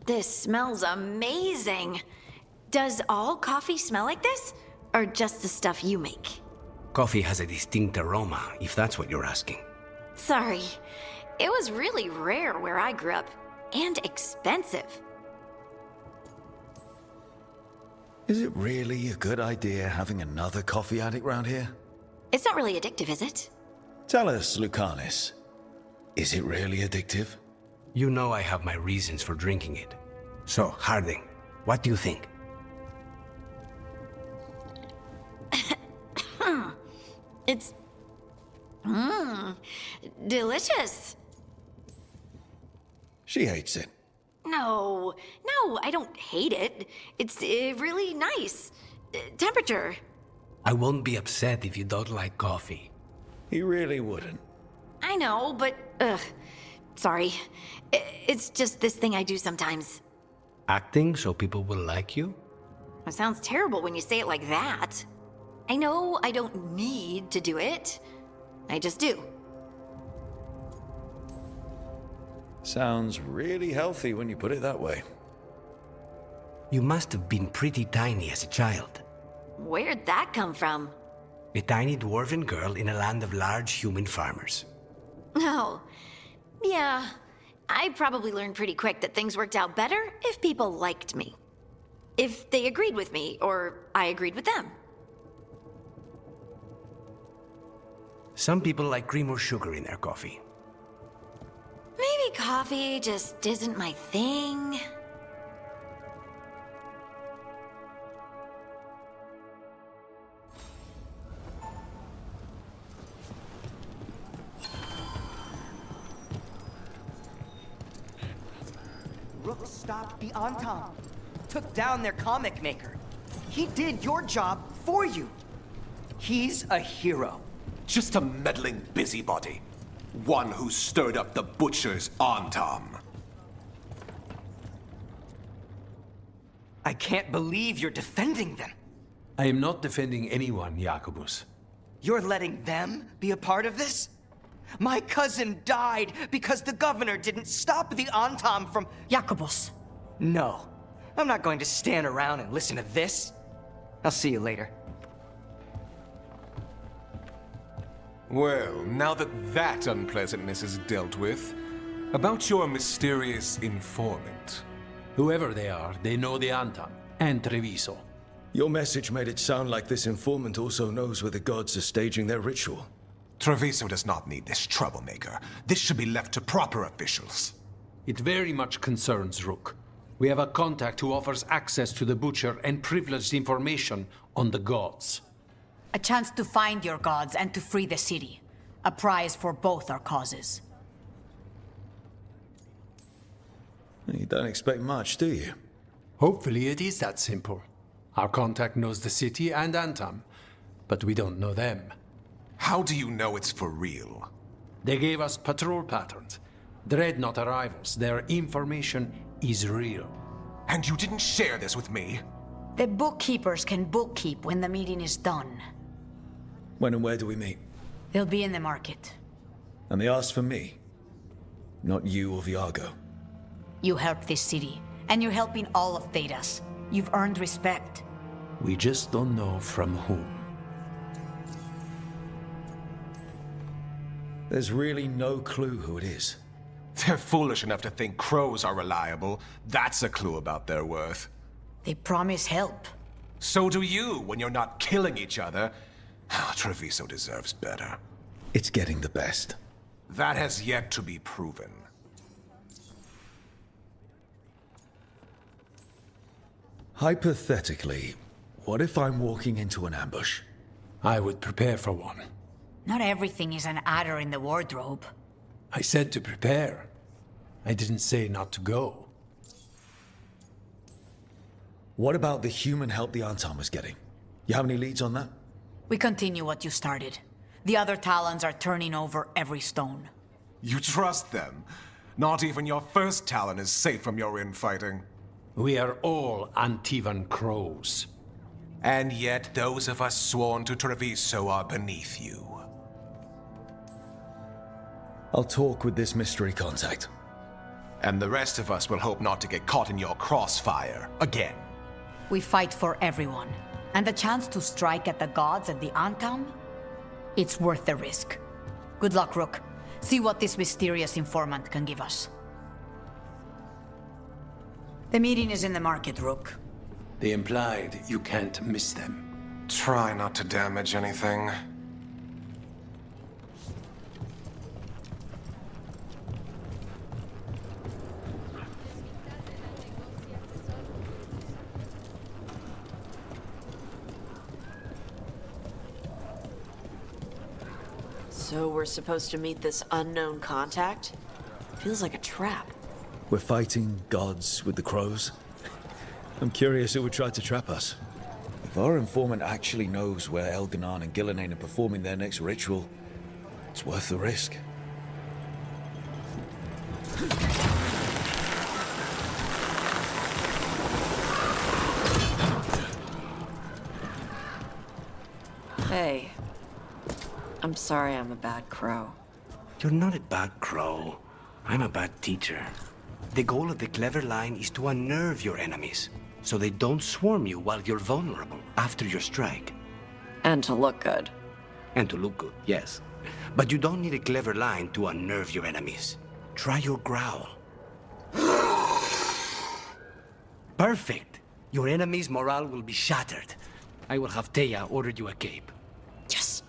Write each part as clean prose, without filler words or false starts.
This smells amazing. Does all coffee smell like this? Or just the stuff you make? Coffee has a distinct aroma, if that's what you're asking. Sorry. It was really rare where I grew up. And expensive. Is it really a good idea having another coffee addict round here? It's not really addictive, is it? Tell us, Lucanis. Is it really addictive? You know I have my reasons for drinking it. So, Harding, what do you think? It's... delicious. She hates it. No, I don't hate it. It's really nice. Temperature. I won't be upset if you don't like coffee. He really wouldn't. I know, but... sorry. It's just this thing I do sometimes. Acting so people will like you? It sounds terrible when you say it like that. I know I don't need to do it. I just do. Sounds really healthy when you put it that way. You must have been pretty tiny as a child. Where'd that come from? A tiny dwarven girl in a land of large human farmers. Oh, yeah. I probably learned pretty quick that things worked out better if people liked me. If they agreed with me, or I agreed with them. Some people like cream or sugar in their coffee. Maybe coffee just isn't my thing. Rook stopped the Antam, took down their comic maker. He did your job for you. He's a hero. Just a meddling busybody. One who stirred up the butcher's Antam. I can't believe you're defending them. I am not defending anyone, Jacobus. You're letting them be a part of this? My cousin died because the governor didn't stop the Antam from... Jacobus. No. I'm not going to stand around and listen to this. I'll see you later. Well, now that unpleasantness is dealt with, about your mysterious informant. Whoever they are, they know the Antam and Treviso. Your message made it sound like this informant also knows where the gods are staging their ritual. Treviso does not need this troublemaker. This should be left to proper officials. It very much concerns Rook. We have a contact who offers access to the butcher and privileged information on the gods. A chance to find your gods and to free the city. A prize for both our causes. You don't expect much, do you? Hopefully it is that simple. Our contact knows the city and Antam, but we don't know them. How do you know it's for real? They gave us patrol patterns, dreadnought arrivals. Their information is real. And you didn't share this with me? The bookkeepers can bookkeep when the meeting is done. When and where do we meet? They'll be in the market. And they asked for me, not you or Viago. You helped this city, and you're helping all of Thedas. You've earned respect. We just don't know from whom. There's really no clue who it is. They're foolish enough to think crows are reliable. That's a clue about their worth. They promise help. So do you when you're not killing each other. Treviso deserves better. It's getting the best. That has yet to be proven. Hypothetically, what if I'm walking into an ambush? I would prepare for one. Not everything is an adder in the wardrobe. I said to prepare. I didn't say not to go. What about the human help the Antam was getting? You have any leads on that? We continue what you started. The other Talons are turning over every stone. You trust them? Not even your first Talon is safe from your infighting. We are all Antivan crows. And yet those of us sworn to Treviso are beneath you. I'll talk with this mystery contact. And the rest of us will hope not to get caught in your crossfire again. We fight for everyone. And the chance to strike at the gods and the Antam? It's worth the risk. Good luck, Rook. See what this mysterious informant can give us. The meeting is in the market, Rook. They implied you can't miss them. Try not to damage anything. So we're supposed to meet this unknown contact? Feels like a trap. We're fighting gods with the crows. I'm curious who would try to trap us. If our informant actually knows where Elganon and Gillenane are performing their next ritual, it's worth the risk. Hey. I'm sorry I'm a bad crow. You're not a bad crow. I'm a bad teacher. The goal of the clever line is to unnerve your enemies, so they don't swarm you while you're vulnerable after your strike. And to look good. And to look good, yes. But you don't need a clever line to unnerve your enemies. Try your growl. Perfect! Your enemy's morale will be shattered. I will have Teya order you a cape. Yes.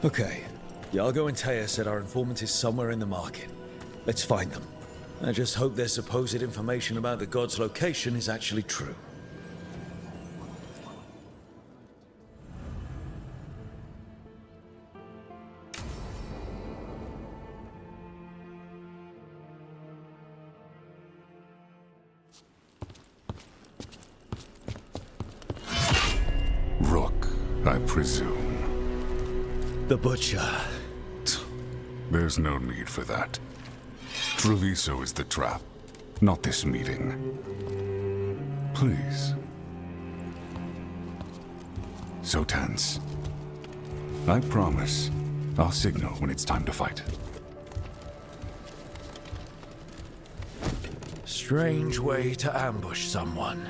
Okay. Yago and Teya said our informant is somewhere in the market. Let's find them. I just hope their supposed information about the god's location is actually true. Rook, I presume. The Butcher. There's no need for that. Treviso is the trap, not this meeting. Please. So tense. I promise, I'll signal when it's time to fight. Strange way to ambush someone.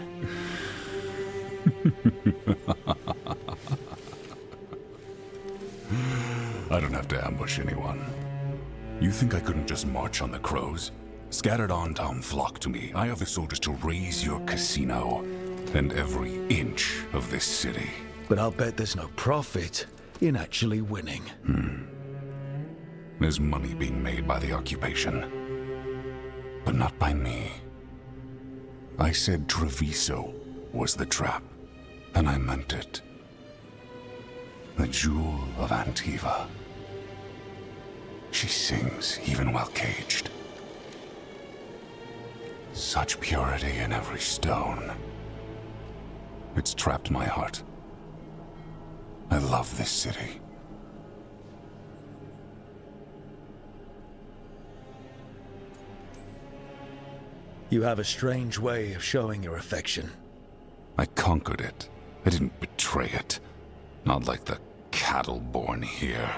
I don't have to ambush anyone. You think I couldn't just march on the crows? Scattered on town flock to me. I have the soldiers to raise your casino and every inch of this city. But I'll bet there's no profit in actually winning. There's money being made by the occupation, but not by me. I said Treviso was the trap, and I meant it. The Jewel of Antiva. She sings even while caged. Such purity in every stone. It's trapped my heart. I love this city. You have a strange way of showing your affection. I conquered it. I didn't betray it. Not like the cattle born here.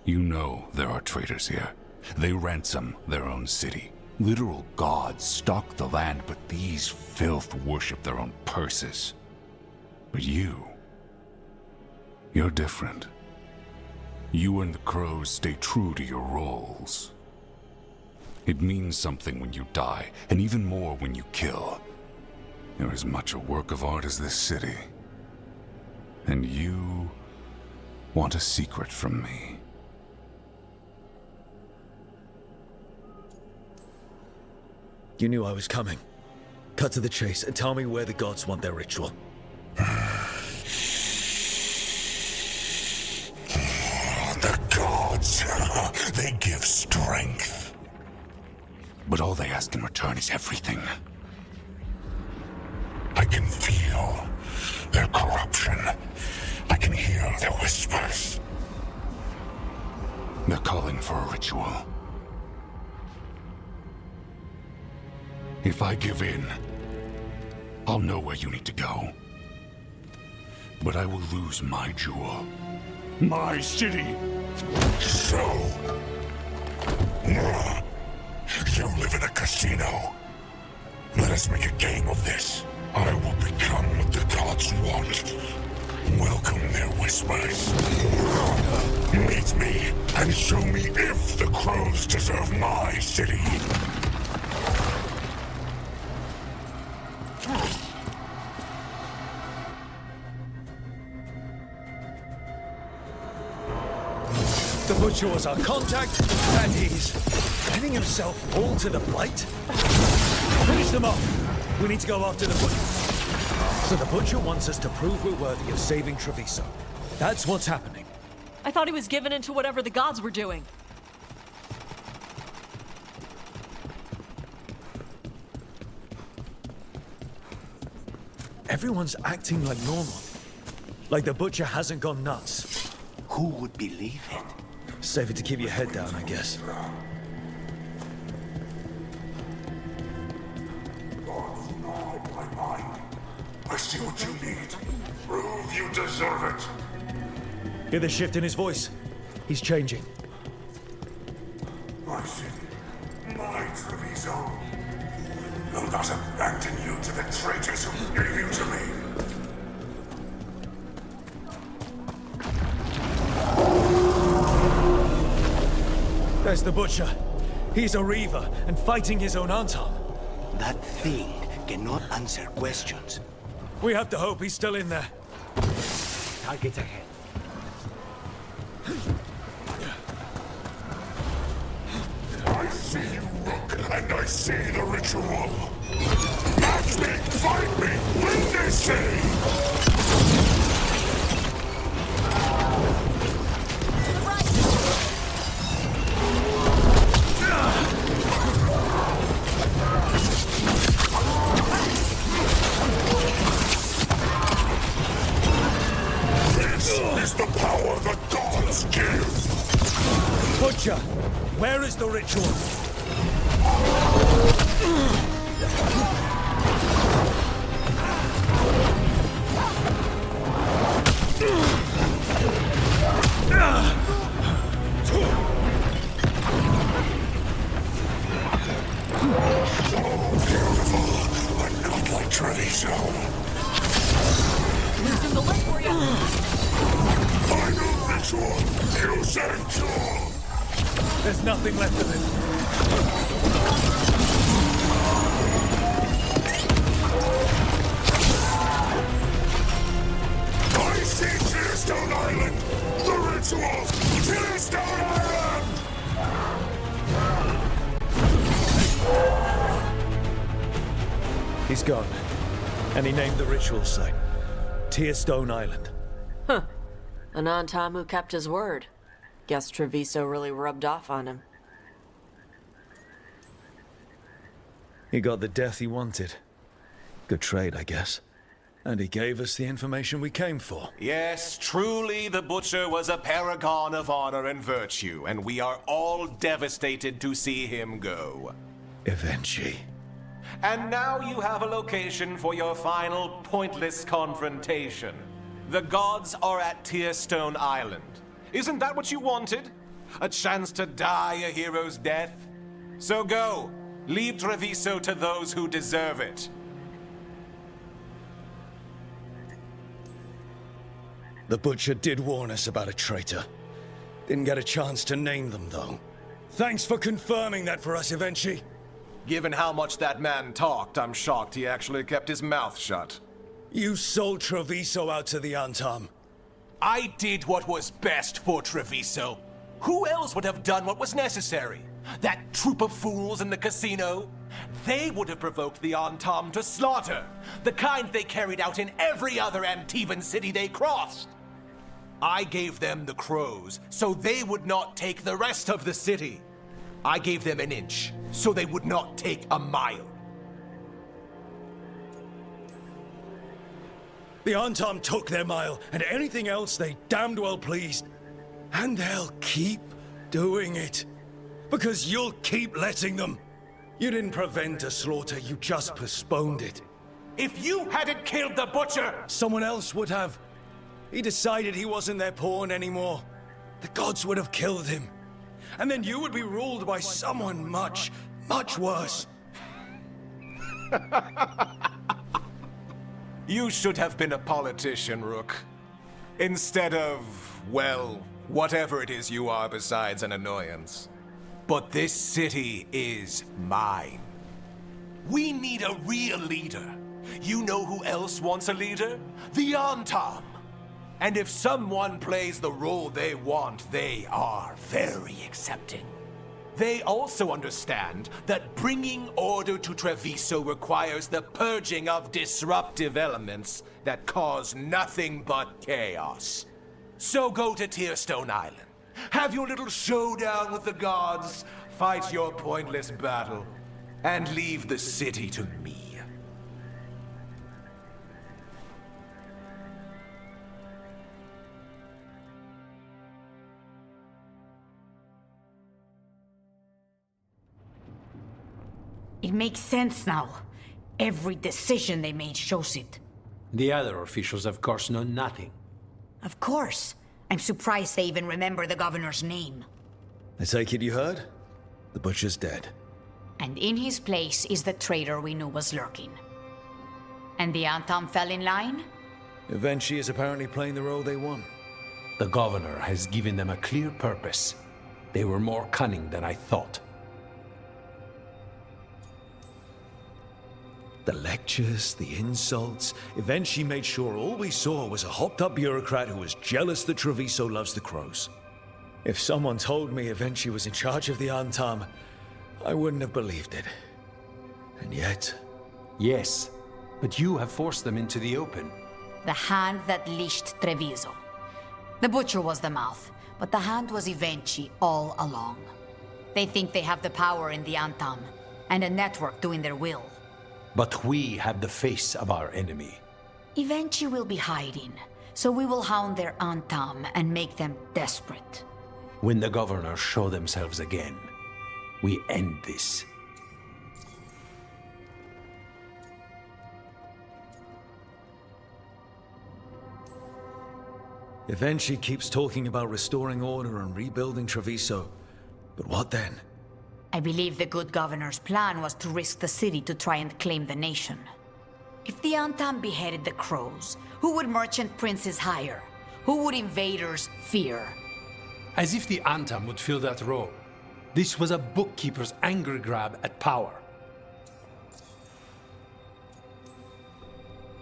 You know there are traitors here. They ransom their own city. Literal gods stalk the land, but these filth worship their own purses. But you're different. You and the crows stay true to your roles. It means something when you die, and even more when you kill. You're as much a work of art as this city. And you want a secret from me. You knew I was coming. Cut to the chase and tell me where the gods want their ritual. The gods, they give strength. But all they ask in return is everything. I can feel their corruption. I can hear their whispers. They're calling for a ritual. If I give in, I'll know where you need to go. But I will lose my jewel. My city! So... you live in a casino. Let us make a game of this. I will become what the gods want. Welcome their whispers. Meet me and show me if the crows deserve my city. The Butcher was our contact, and he's letting himself fall to the plate? Finish them off! We need to go after the Butcher. So the Butcher wants us to prove we're worthy of saving Treviso. That's what's happening. I thought he was given into whatever the gods were doing. Everyone's acting like normal. Like the Butcher hasn't gone nuts. Who would believe it? Safer to keep your head down, I guess. I see what you need. Prove you deserve it. Hear the shift in his voice. He's changing. My city, my Treviso. Will not abandon you to the traitors who gave you to me. There's the Butcher. He's a Reaver and fighting his own Anton. That thing cannot answer questions. We have to hope he's still in there. Targets ahead. I see you, Rook, and I see the ritual. Match me, fight me, win this city! Is the power the gods give! Butcher, where is the ritual? Beautiful, but not like Treviso. Losing the light for you. Final ritual! Use and cure! There's nothing left of it. I see Tearstone Island! The ritual! Tearstone Island! He's gone. And he named the ritual site Tearstone Island. Huh. An Antam who kept his word. Guess Treviso really rubbed off on him. He got the death he wanted. Good trade, I guess. And he gave us the information we came for. Yes, truly the Butcher was a paragon of honor and virtue, and we are all devastated to see him go. Eventually. And now you have a location for your final pointless confrontation. The gods are at Tearstone Island. Isn't that what you wanted? A chance to die a hero's death? So go. Leave Treviso to those who deserve it. The Butcher did warn us about a traitor. Didn't get a chance to name them, though. Thanks for confirming that for us, Eventually. Given how much that man talked, I'm shocked he actually kept his mouth shut. You sold Treviso out to the Antam. I did what was best for Treviso. Who else would have done what was necessary? That troop of fools in the casino? They would have provoked the Antam to slaughter, the kind they carried out in every other Antivan city they crossed. I gave them the crows, so they would not take the rest of the city. I gave them an inch, so they would not take a mile. The Antam took their mile, and anything else they damned well pleased. And they'll keep doing it. Because you'll keep letting them. You didn't prevent a slaughter, you just postponed it. If you hadn't killed the butcher! Someone else would have. He decided he wasn't their pawn anymore. The gods would have killed him. And then you would be ruled by someone much, much worse. You should have been a politician, Rook. Instead of, well, whatever it is you are besides an annoyance. But this city is mine. We need a real leader. You know who else wants a leader? The Antam. And if someone plays the role they want, they are very accepting. They also understand that bringing order to Treviso requires the purging of disruptive elements that cause nothing but chaos. So go to Tearstone Island. Have your little showdown with the gods, fight your pointless battle, and leave the city to me. It makes sense now. Every decision they made shows it. The other officials, of course, know nothing. Of course. I'm surprised they even remember the governor's name. I take it you heard? The butcher's dead. And in his place is the traitor we knew was lurking. And the Antam fell in line? Eventually is apparently playing the role they want. The governor has given them a clear purpose. They were more cunning than I thought. The lectures, the insults, eventually made sure all we saw was a hopped-up bureaucrat who was jealous that Treviso loves the crows. If someone told me eventually was in charge of the Antam, I wouldn't have believed it. And yet... Yes, but you have forced them into the open. The hand that leashed Treviso. The butcher was the mouth, but the hand was Evenchi all along. They think they have the power in the Antam, and a network doing their will. But we have the face of our enemy. Evenchi will be hiding, so we will hound their Antam and make them desperate. When the governors show themselves again, we end this. Eventually keeps talking about restoring order and rebuilding Treviso. But what then? I believe the good governor's plan was to risk the city to try and claim the nation. If the Antam beheaded the crows, who would merchant princes hire? Who would invaders fear? As if the Antam would fill that role. This was a bookkeeper's angry grab at power.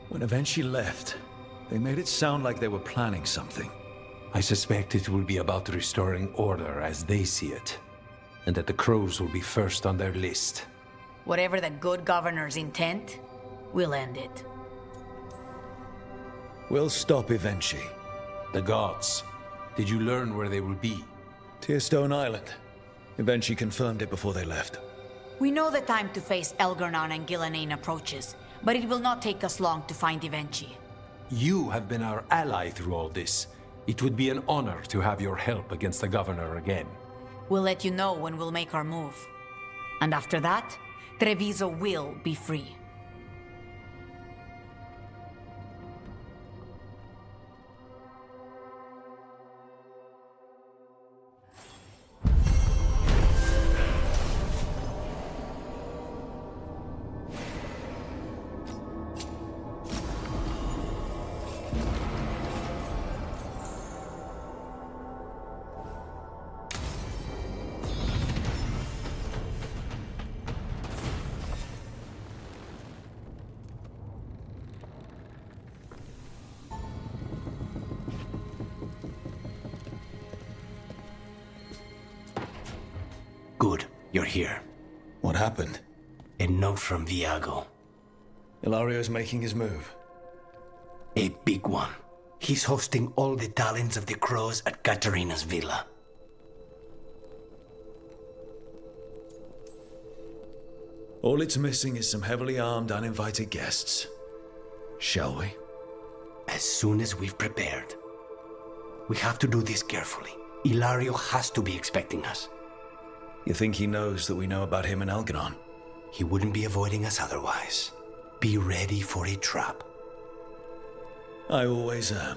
When Eventually left, they made it sound like they were planning something. I suspect it will be about restoring order as they see it. And that the crows will be first on their list. Whatever the good governor's intent, we'll end it. We'll stop eventually. The gods. Did you learn where they will be? Tearstone Island. Eventually confirmed it before they left. We know the time to face Elgar'nan and Gillenane approaches, but it will not take us long to find Evenchi. You have been our ally through all this. It would be an honor to have your help against the governor again. We'll let you know when we'll make our move. And after that, Treviso will be free. You're here. What happened? A note from Viago. Ilario's making his move. A big one. He's hosting all the talents of the Crows at Katarina's villa. All it's missing is some heavily armed, uninvited guests. Shall we? As soon as we've prepared. We have to do this carefully. Ilario has to be expecting us. You think he knows that we know about him and Elganon? He wouldn't be avoiding us otherwise. Be ready for a trap. I always am.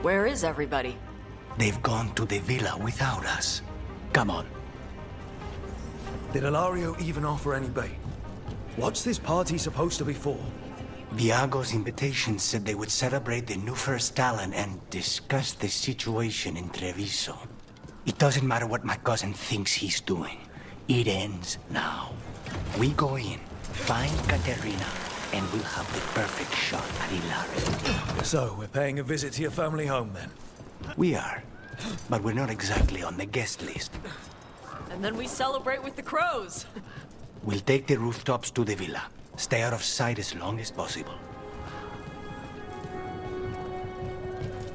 Where is everybody? They've gone to the villa without us. Come on. Did Ilario even offer any bait? What's this party supposed to be for? Viago's invitation said they would celebrate the new first talent and discuss the situation in Treviso. It doesn't matter what my cousin thinks he's doing. It ends now. We go in, find Katerina, and we'll have the perfect shot at Ilario. So, we're paying a visit to your family home then? We are, but we're not exactly on the guest list. And then we celebrate with the crows. We'll take the rooftops to the villa. Stay out of sight as long as possible.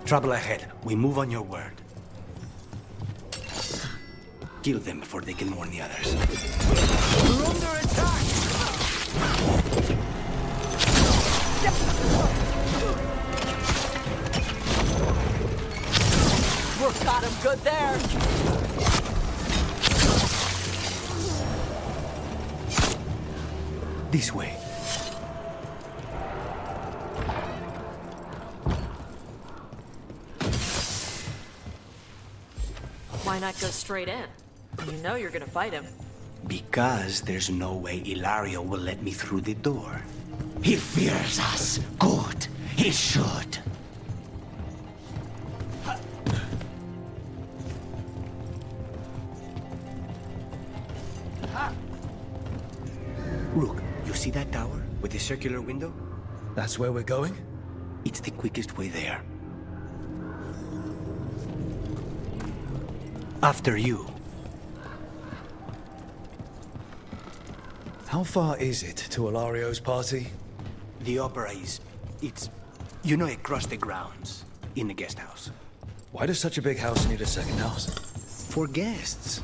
Trouble ahead. We move on your word. Kill them before they can warn the others. We're under attack! Rook got him good there. This way. Why not go straight in? You know you're gonna fight him. Because there's no way Ilario will let me through the door. He fears us. Good. He should. Rook, you see that tower with the circular window? That's where we're going? It's the quickest way there. After you. How far is it to Ilario's party? The opera is... it's... you know, across the grounds. In the guest house. Why does such a big house need a second house? For guests.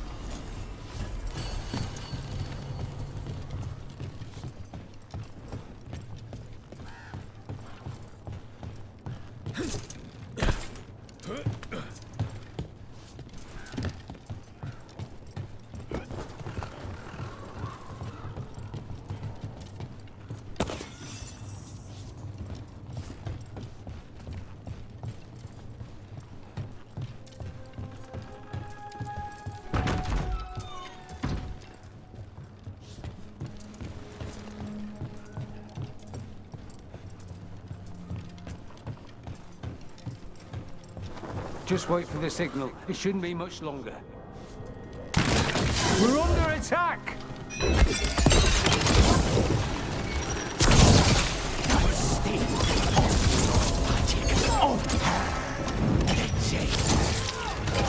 Just wait for the signal. It shouldn't be much longer. We're under attack!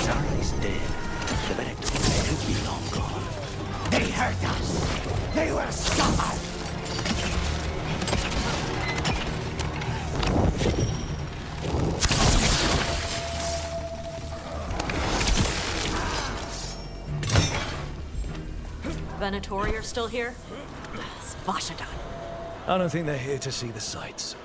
Charlie's dead. The Benedictine could be long gone. They hurt us. They will suffer. Venatori are still here? Svashadon. I don't think they're here to see the sights.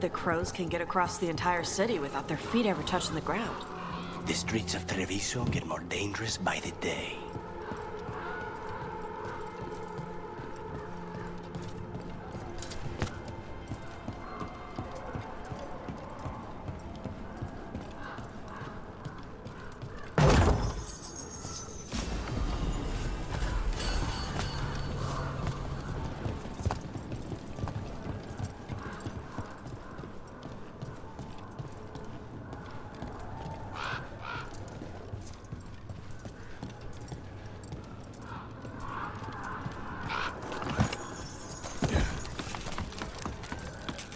the crows can get across the entire city without their feet ever touching the ground. The streets of Treviso get more dangerous by the day.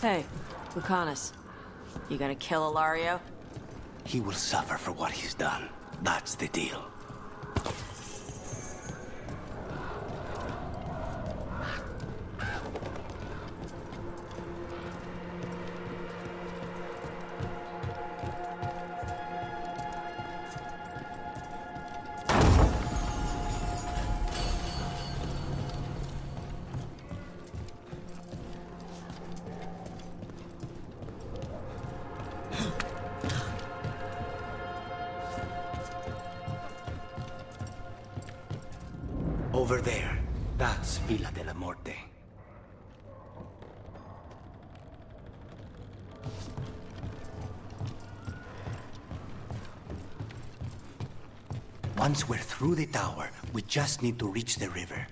Hey, Lucanus, you gonna kill Ilario? He will suffer for what he's done. That's the deal. Over there. That's Villa de la Morte. Once we're through the tower, we just need to reach the river.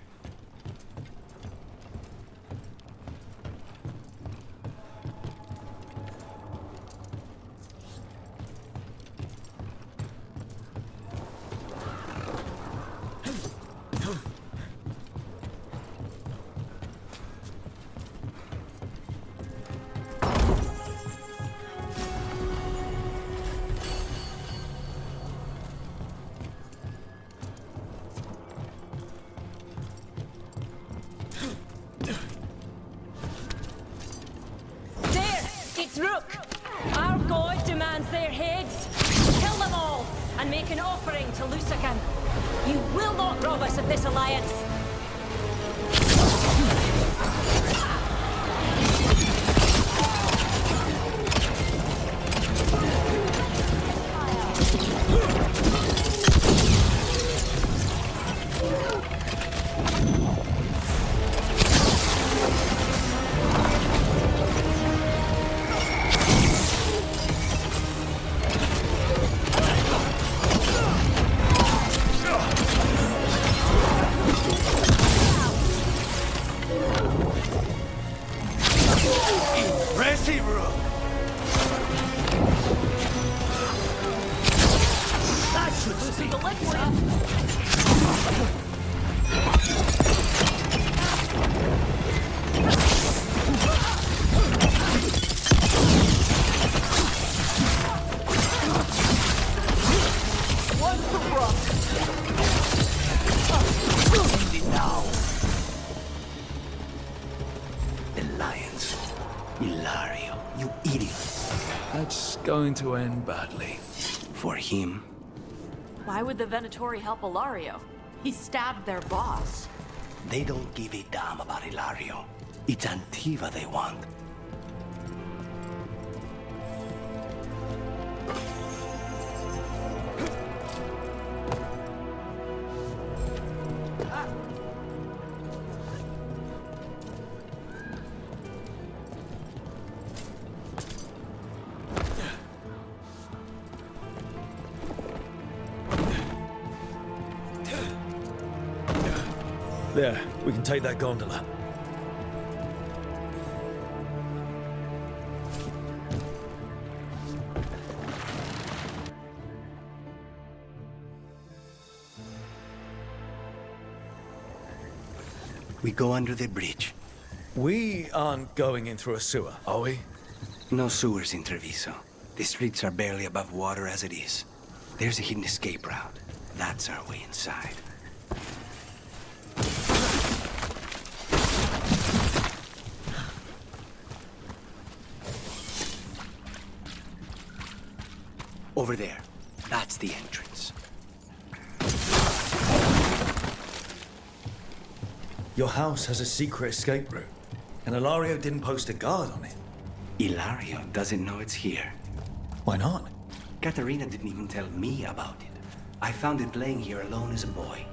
It's Rook! Our god demands their heads. Kill them all, and make an offering to Lucican. You will not rob us of this alliance. Ilario, you idiot. That's going to end badly. For him. Why would the Venatori help Ilario? He stabbed their boss. They don't give a damn about Ilario. It's Antiva they want. There, we can take that gondola. We go under the bridge. We aren't going in through a sewer, are we? No sewers in Treviso. The streets are barely above water as it is. There's a hidden escape route. That's our way inside. Over there. That's the entrance. Your house has a secret escape route, and Ilario didn't post a guard on it. Ilario doesn't know it's here. Why not? Katarina didn't even tell me about it. I found it laying here alone as a boy.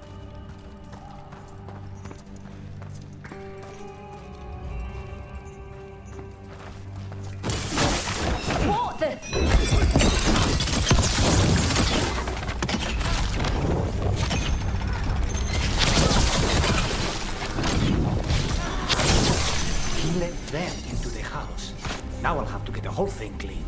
What the? He let them into the house. Now I'll have to get the whole thing cleaned.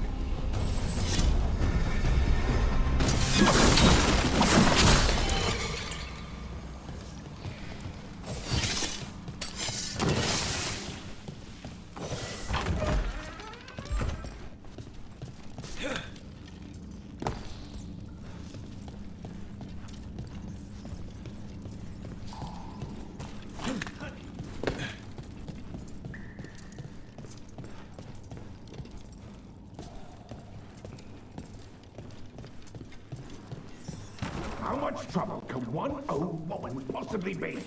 How much trouble can one old woman possibly be?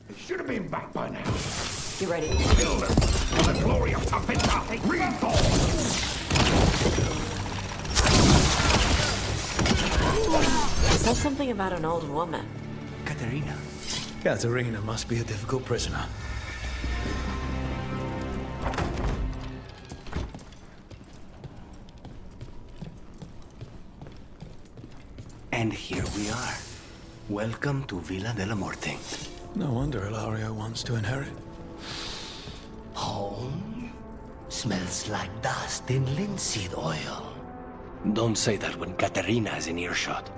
It should have been back by now. You ready? Kill them! For the glory of Tafinta, reinforce! Said something about an old woman. Katarina. Katarina must be a difficult prisoner. And here we are. Welcome to Villa de la Morte. No wonder Ilario wants to inherit. Home? Smells like dust and linseed oil. Don't say that when Katarina is in earshot.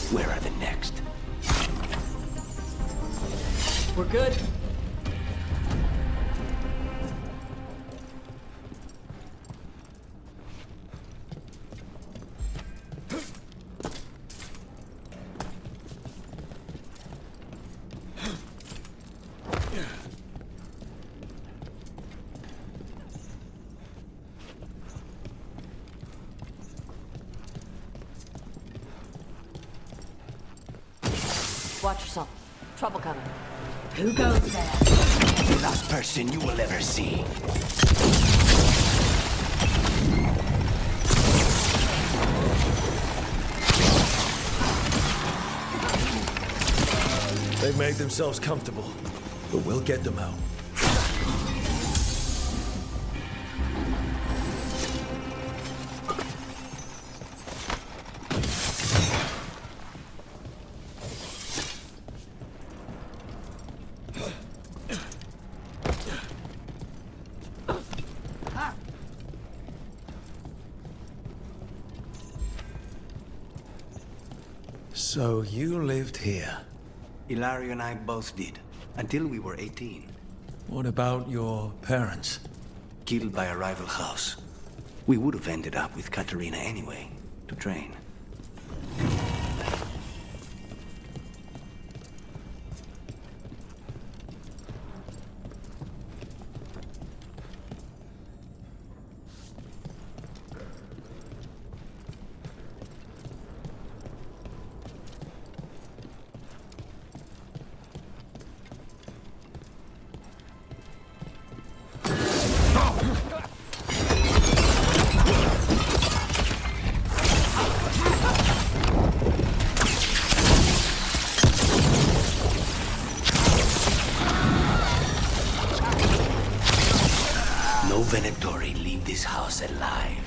Where are the next? We're good. Watch yourself. Trouble coming. Who goes there? The last person you will ever see. They've made themselves comfortable, but we'll get them out. So you lived here? Ilario and I both did, until we were 18. What about your parents? Killed by a rival house. We would have ended up with Katarina anyway, to train. us alive.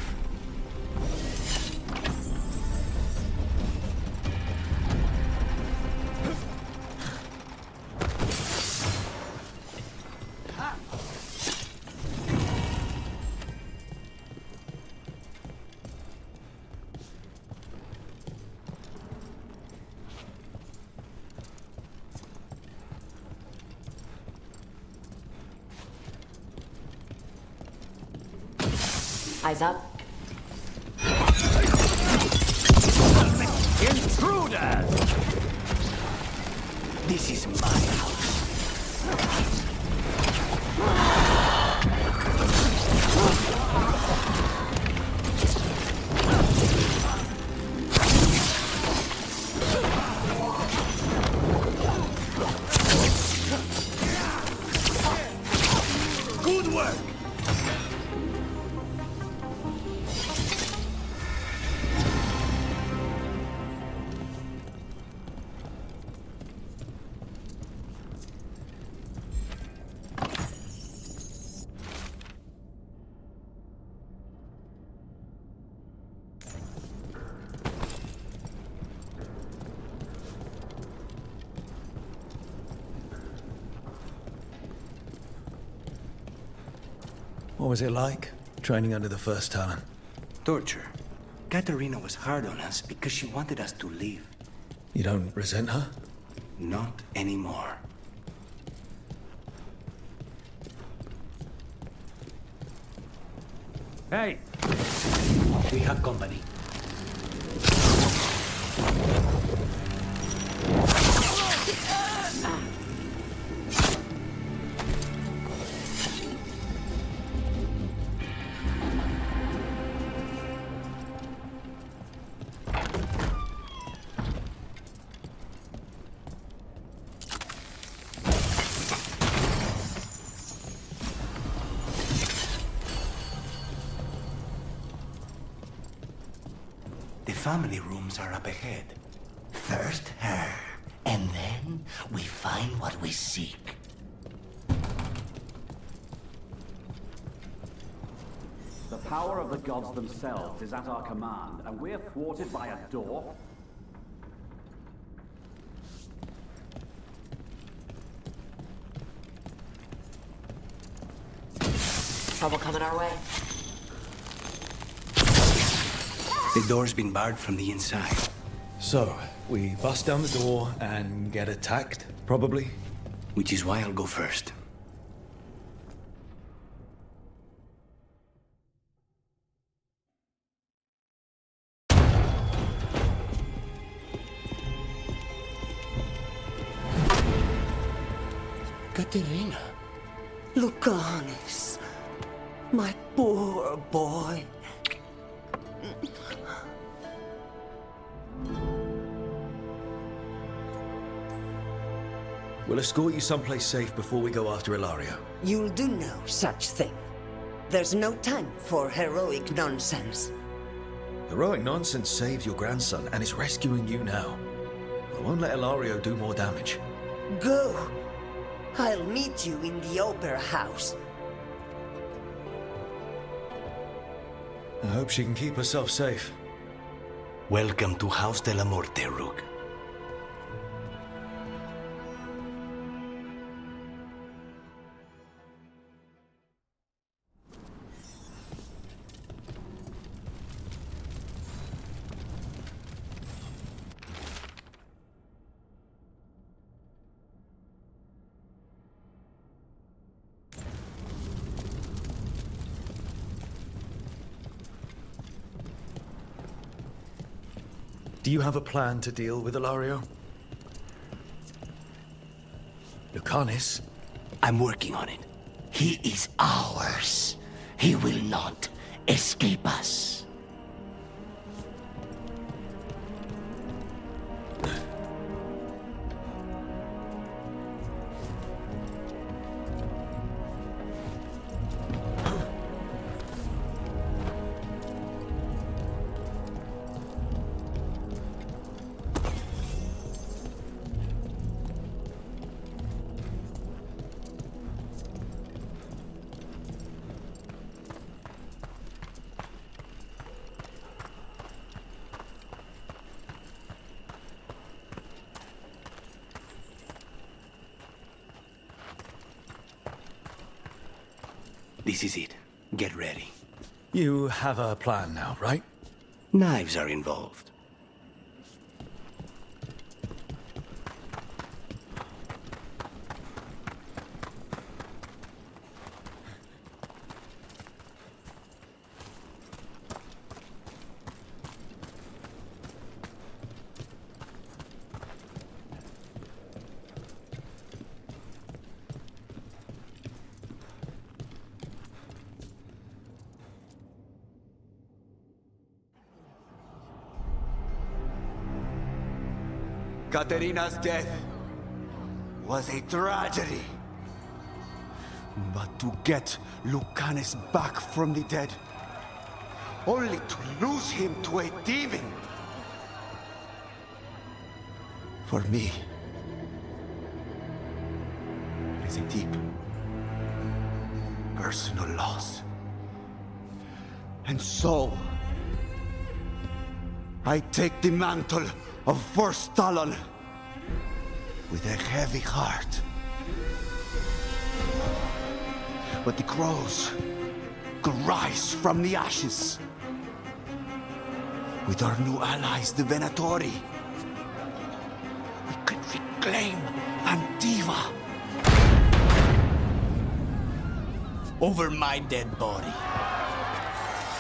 Eyes up. Intruders! This is my house. Good work! What was it like, training under the First Talon? Torture. Katerina was hard on us because she wanted us to leave. You don't resent her? Not anymore. Hey! We have company. The family rooms are up ahead. First her, and then we find what we seek. The power of the gods themselves is at our command, and we're thwarted by a door? Trouble coming our way. The door's been barred from the inside. So, we bust down the door and get attacked, probably? Which is why I'll go first. Katerina. Lucanis, my poor boy. We'll escort you someplace safe before we go after Ilario. You'll do no such thing. There's no time for heroic nonsense. Heroic nonsense saved your grandson and is rescuing you now. I won't let Ilario do more damage. Go. I'll meet you in the opera house. I hope she can keep herself safe. Welcome to House de la Morte, Rook. Do you have a plan to deal with Ilario? Lucanis? I'm working on it. He is ours. He will not escape us. This is it. Get ready. You have a plan now, right? Knives are involved. Katerina's death was a tragedy. But to get Lucanus back from the dead, only to lose him to a demon, for me, it is a deep, personal loss. And so, I take the mantle of First Talon with a heavy heart. But the crows could rise from the ashes. With our new allies, the Venatori, we could reclaim Antiva. Over my dead body.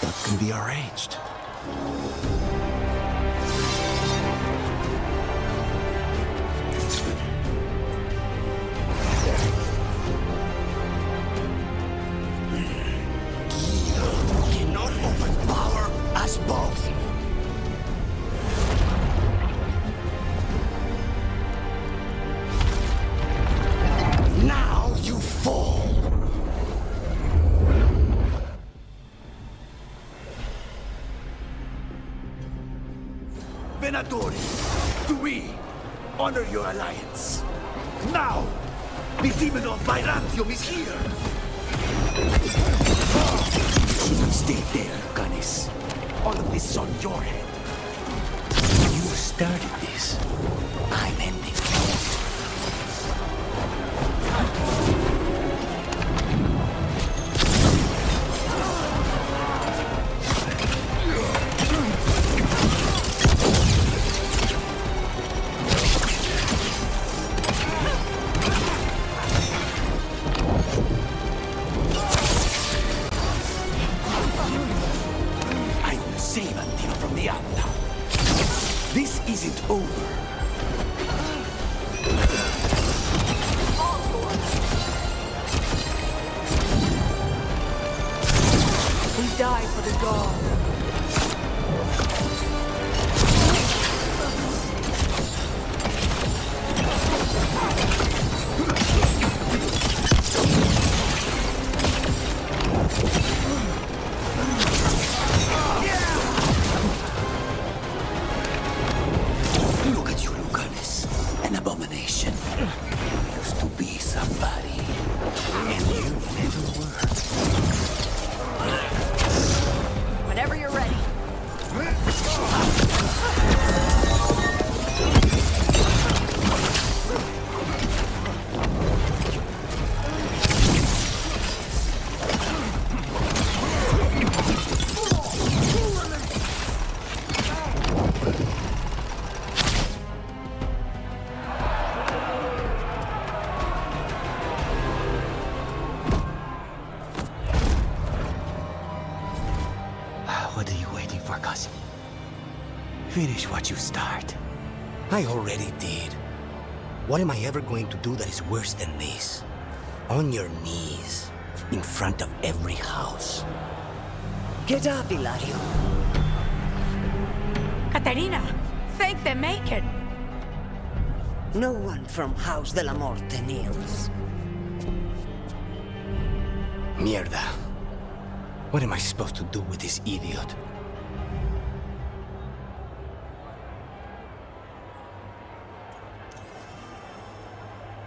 That can be arranged. Both. Now you fall. Venatori, do we honor your alliance? Now, the demon of Byzantium is here. Stay there, Lucanus. All of this is on your head. You started this. I'm ending it. Save Antiva from the Anta. This isn't over. We die for the god. Abomination. Used to be somebody, and you never were. Whenever you're ready. What are you waiting for, cousin? Finish what you start. I already did. What am I ever going to do that is worse than this? On your knees, in front of every house. Get up, Ilario. Caterina, thank the Maker. No one from House de la Morte kneels. Mierda. What am I supposed to do with this idiot?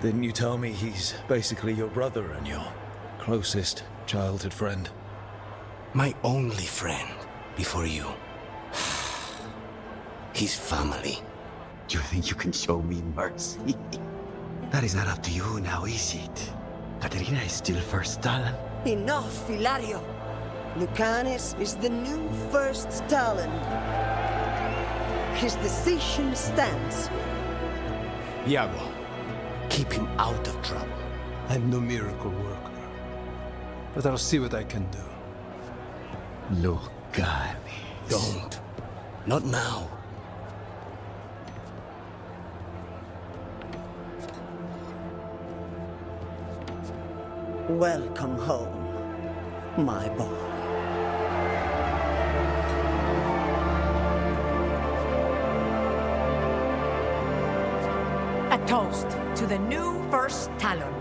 Didn't you tell me he's basically your brother and your closest childhood friend? My only friend before you. His family. Do you think you can show me mercy? That is not up to you now, is it? Katerina is still First Talon. Enough, Ilario. Lucanis is the new first Talon. His decision stands. Iago, keep him out of trouble. I'm no miracle worker, but I'll see what I can do. Lucani. Don't. Not now. Welcome home, my boy. A toast to the new first Talon.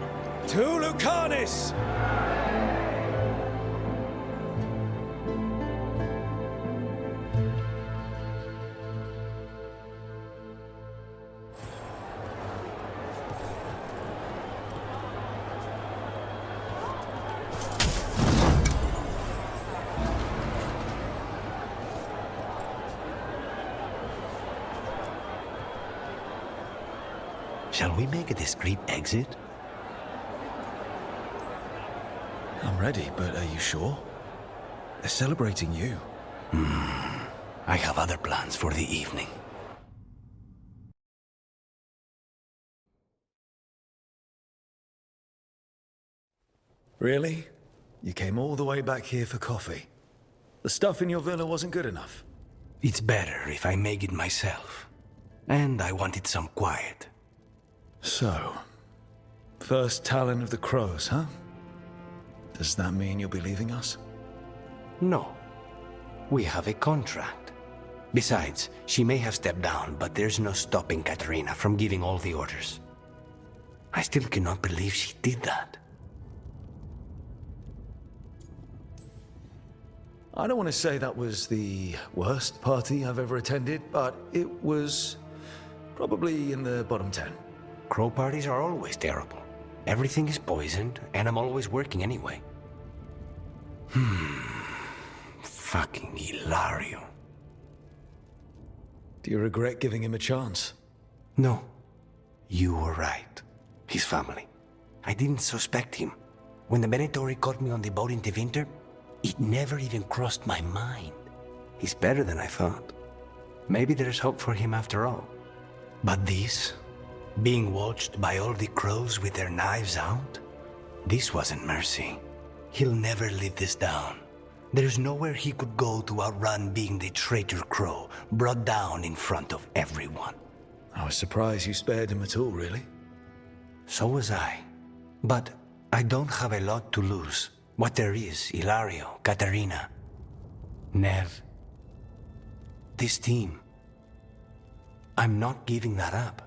To Lucanis! Shall we make a discreet exit? I'm ready, but are you sure? They're celebrating you. I have other plans for the evening. Really? You came all the way back here for coffee? The stuff in your villa wasn't good enough? It's better if I make it myself. And I wanted some quiet. So, first Talon of the Crows, huh? Does that mean you'll be leaving us? No. We have a contract. Besides, she may have stepped down, but there's no stopping Katerina from giving all the orders. I still cannot believe she did that. I don't want to say that was the worst party I've ever attended, but it was probably in the bottom 10. Crow parties are always terrible. Everything is poisoned, and I'm always working anyway. Fucking Ilario. Do you regret giving him a chance? No. You were right. His family. I didn't suspect him. When the Venatori caught me on the boat in Tevinter, it never even crossed my mind. He's better than I thought. Maybe there's hope for him after all. But this, being watched by all the crows with their knives out, this wasn't mercy. He'll never live this down. There's nowhere he could go to outrun being the traitor crow, brought down in front of everyone. I was surprised you spared him at all, really. So was I. But I don't have a lot to lose. What there is, Ilario, Katerina, Nev. This team. I'm not giving that up.